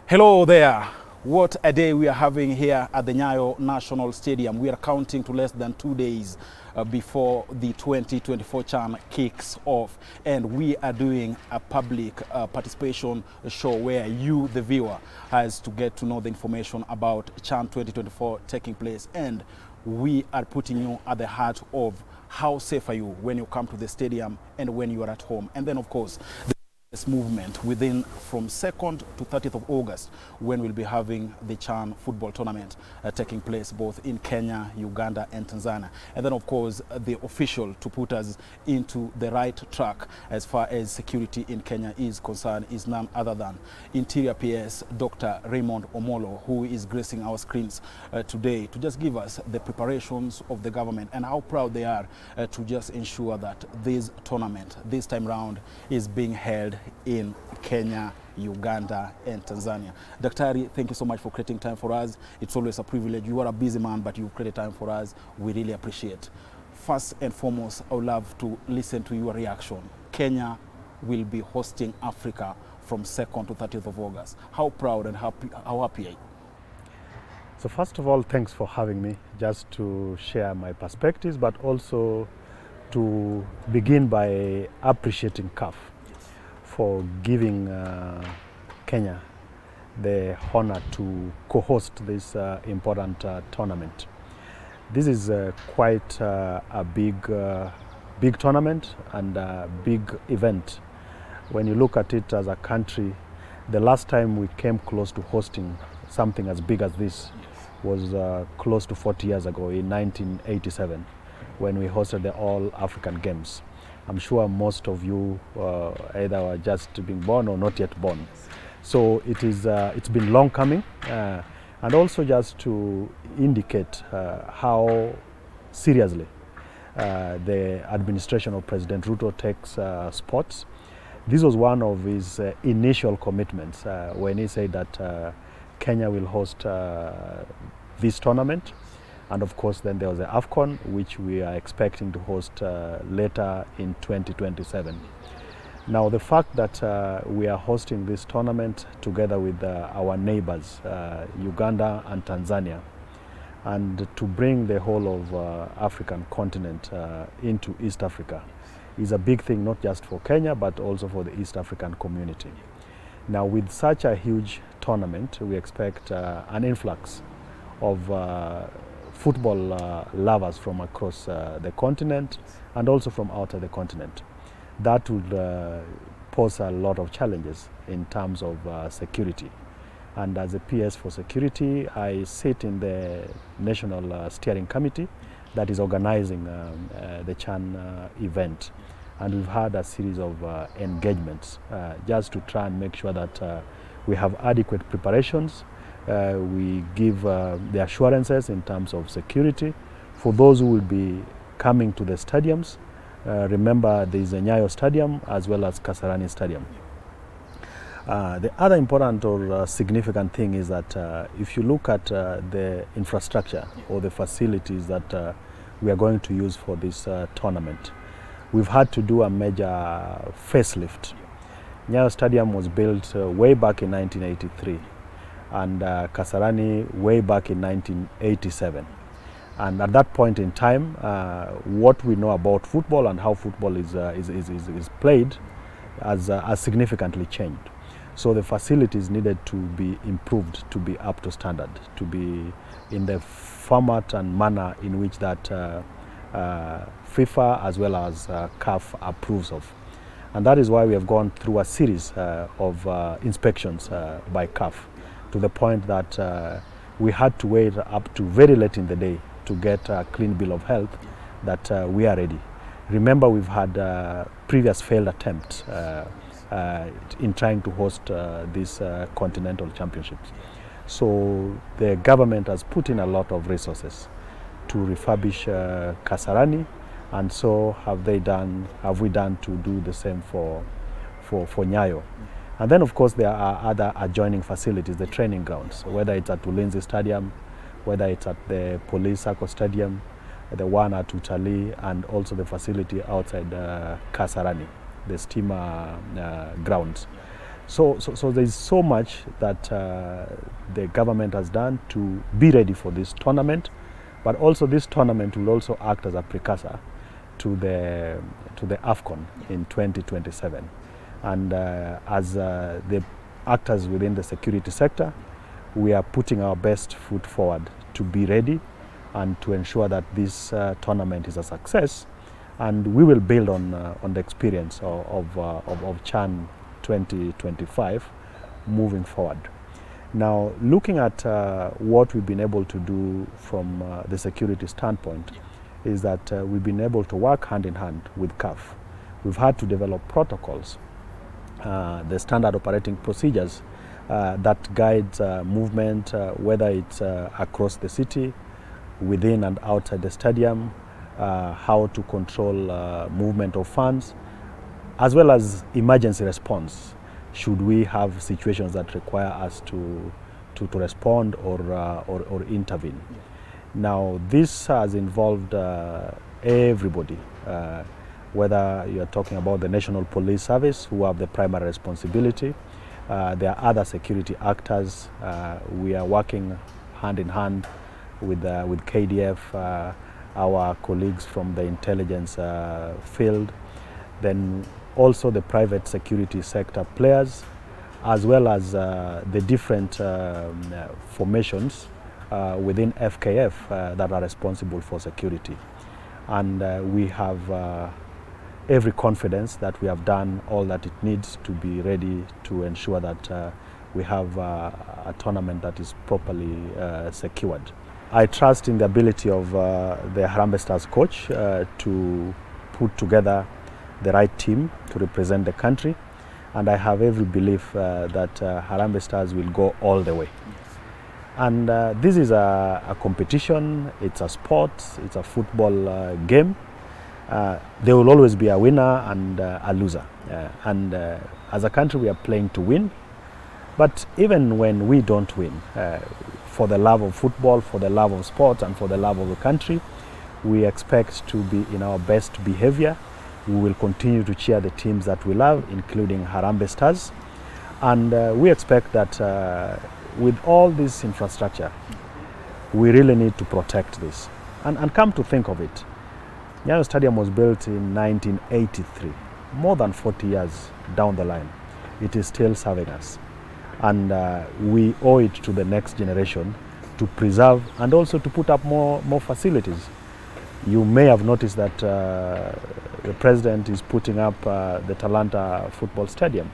Hello there. What a day we are having here at the Nyayo National Stadium. We are counting to less than 2 days before the 2024 CHAN kicks off, and we are doing a public participation show where you, the viewer, has to get to know the information about CHAN 2024 taking place, and we are putting you at the heart of how safe are you when you come to the stadium and when you are at home. And then, of course, this movement within from 2nd to 30th of August, when we'll be having the CHAN football tournament taking place both in Kenya, Uganda and Tanzania. And then, of course, the official to put us into the right track as far as security in Kenya is concerned is none other than Interior PS Dr. Raymond Omolo, who is gracing our screens today to just give us the preparations of the government and how proud they are to just ensure that this tournament this time round is being held in Kenya, Uganda and Tanzania. Daktari, thank you so much for creating time for us. It's always a privilege. You are a busy man, but you've created time for us. We really appreciate. First and foremost, I would love to listen to your reaction. Kenya will be hosting Africa from 2nd to 30th of August. How proud and how happy are you? So first of all, thanks for having me, just to share my perspectives, but also to begin by appreciating CAF for giving Kenya the honor to co-host this important tournament. This is quite a big tournament and a big event. When you look at it as a country, the last time we came close to hosting something as big as this was close to 40 years ago in 1987, when we hosted the All African Games. I'm sure most of you either were just being born or not yet born. So it's been long coming, and also just to indicate how seriously the administration of President Ruto takes sports. This was one of his initial commitments when he said that Kenya will host this tournament. And of course, then there was the AFCON, which we are expecting to host later in 2027. Now, the fact that we are hosting this tournament together with our neighbors, Uganda and Tanzania, and to bring the whole of African continent into East Africa is a big thing, not just for Kenya, but also for the East African community. Now, with such a huge tournament, we expect an influx of football lovers from across the continent and also from outside the continent. That would pose a lot of challenges in terms of security. And as a PS for security, I sit in the National Steering Committee that is organizing the CHAN event. And we've had a series of engagements just to try and make sure that we have adequate preparations. We give the assurances in terms of security for those who will be coming to the stadiums. Remember, there is a Nyayo Stadium as well as Kasarani Stadium. The other important or significant thing is that if you look at the infrastructure or the facilities that we are going to use for this tournament, we've had to do a major facelift. Nyayo Stadium was built way back in 1983. And Kasarani way back in 1987. And at that point in time, what we know about football and how football is played has significantly changed. So the facilities needed to be improved to be up to standard, to be in the format and manner in which that FIFA as well as CAF approves of. And that is why we have gone through a series of inspections by CAF, to the point that we had to wait up to very late in the day to get a clean bill of health that we are ready. Remember, we've had previous failed attempts in trying to host these continental championships. So the government has put in a lot of resources to refurbish Kasarani, and so have we done to do the same for Nyayo. And then, of course, there are other adjoining facilities, the training grounds, whether it's at Ulinzi Stadium, whether it's at the Police Circle Stadium, the one at Utalii, and also the facility outside Kasarani, the steamer grounds. So there's so much that the government has done to be ready for this tournament, but also this tournament will also act as a precursor to the AFCON in 2027. And as the actors within the security sector, we are putting our best foot forward to be ready and to ensure that this tournament is a success. And we will build on the experience of CHAN 2025 moving forward. Now, looking at what we've been able to do from the security standpoint, is that we've been able to work hand in hand with CAF. We've had to develop protocols, the standard operating procedures that guides movement, whether it's across the city, within and outside the stadium, how to control movement of funds, as well as emergency response should we have situations that require us to respond or intervene. Yeah. Now, this has involved everybody, whether you're talking about the National Police Service, who have the primary responsibility. There are other security actors. We are working hand in hand with KDF, our colleagues from the intelligence field, then also the private security sector players, as well as the different formations within FKF that are responsible for security. And we have every confidence that we have done all that it needs to be ready to ensure that we have a tournament that is properly secured. I trust in the ability of the Harambee Stars coach to put together the right team to represent the country, and I have every belief that Harambee Stars will go all the way. And this is a competition, it's a sport, it's a football game. There will always be a winner and a loser. And as a country, we are playing to win. But even when we don't win, for the love of football, for the love of sport, and for the love of the country, we expect to be in our best behavior. We will continue to cheer the teams that we love, including Harambee Stars. And we expect that with all this infrastructure, we really need to protect this. And come to think of it, Nyayo Stadium was built in 1983, more than 40 years down the line. It is still serving us. And we owe it to the next generation to preserve and also to put up more facilities. You may have noticed that the president is putting up the Talanta football stadium.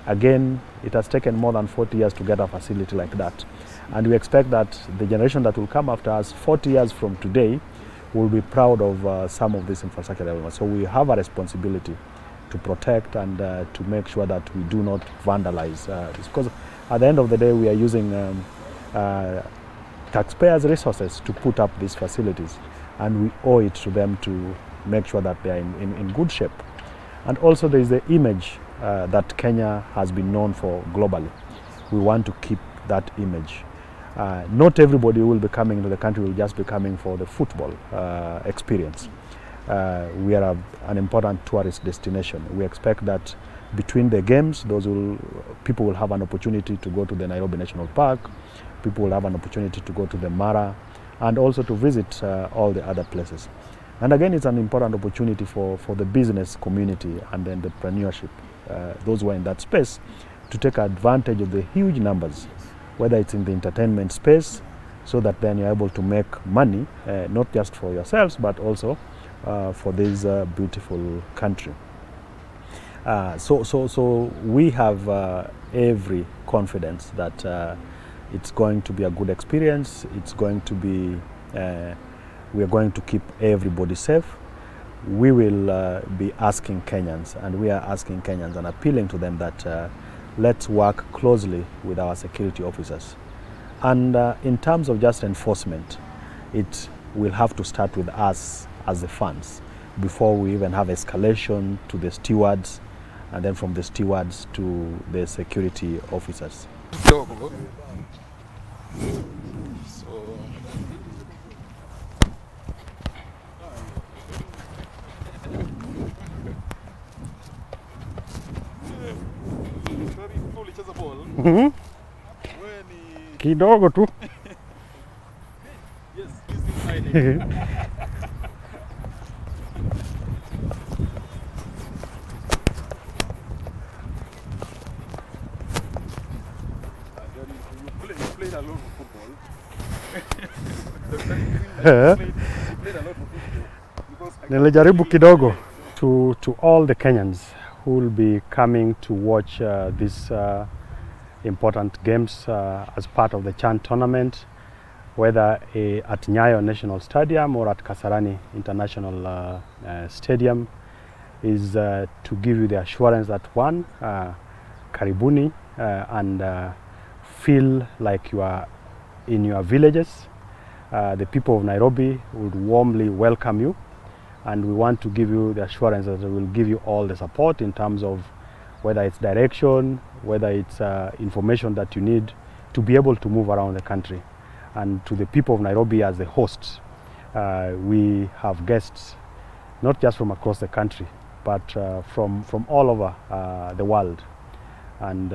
Again, it has taken more than 40 years to get a facility like that. And we expect that the generation that will come after us 40 years from today will be proud of some of this infrastructure development. So we have a responsibility to protect and to make sure that we do not vandalize this. Because at the end of the day, we are using taxpayers' resources to put up these facilities. And we owe it to them to make sure that they are in good shape. And also there is the image that Kenya has been known for globally. We want to keep that image. Not everybody who will be coming into the country will just be coming for the football experience. We are an important tourist destination. We expect that between the games, people will have an opportunity to go to the Nairobi National Park, people will have an opportunity to go to the Mara, and also to visit all the other places. And again, it's an important opportunity for the business community and the entrepreneurship, those who are in that space, to take advantage of the huge numbers, whether it's in the entertainment space, so that then you're able to make money, not just for yourselves, but also for this beautiful country. So we have every confidence that it's going to be a good experience. It's going to be, we are going to keep everybody safe. We will be asking Kenyans, and we are asking Kenyans and appealing to them that let's work closely with our security officers. And in terms of just enforcement, it will have to start with us as the fans before we even have escalation to the stewards, and then from the stewards to the security officers. Sorry. Kidogo tu. Yes, this is You played a lot of football. You played a lot of football. Because Nilijaribu kidogo. To all the Kenyans who will be coming to watch these important games as part of the CHAN tournament, whether at Nyayo National Stadium or at Kasarani International Stadium, is to give you the assurance that one, karibuni, and feel like you are in your villages. The people of Nairobi would warmly welcome you, and we want to give you the assurance that we will give you all the support in terms of whether it's direction, whether it's information that you need to be able to move around the country. And to the people of Nairobi as the hosts, we have guests not just from across the country, but from all over the world. And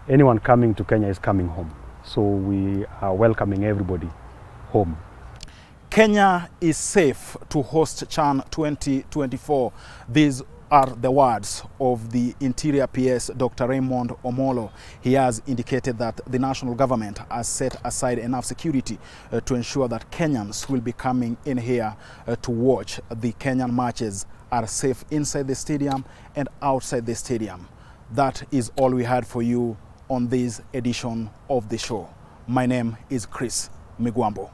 anyone coming to Kenya is coming home. So we are welcoming everybody home. Kenya is safe to host CHAN 2024. These are the words of the Interior PS, Dr. Raymond Omolo. He has indicated that the national government has set aside enough security to ensure that Kenyans will be coming in here to watch the Kenyan matches are safe inside the stadium and outside the stadium. That is all we had for you on this edition of the show. My name is Chris Migwambo.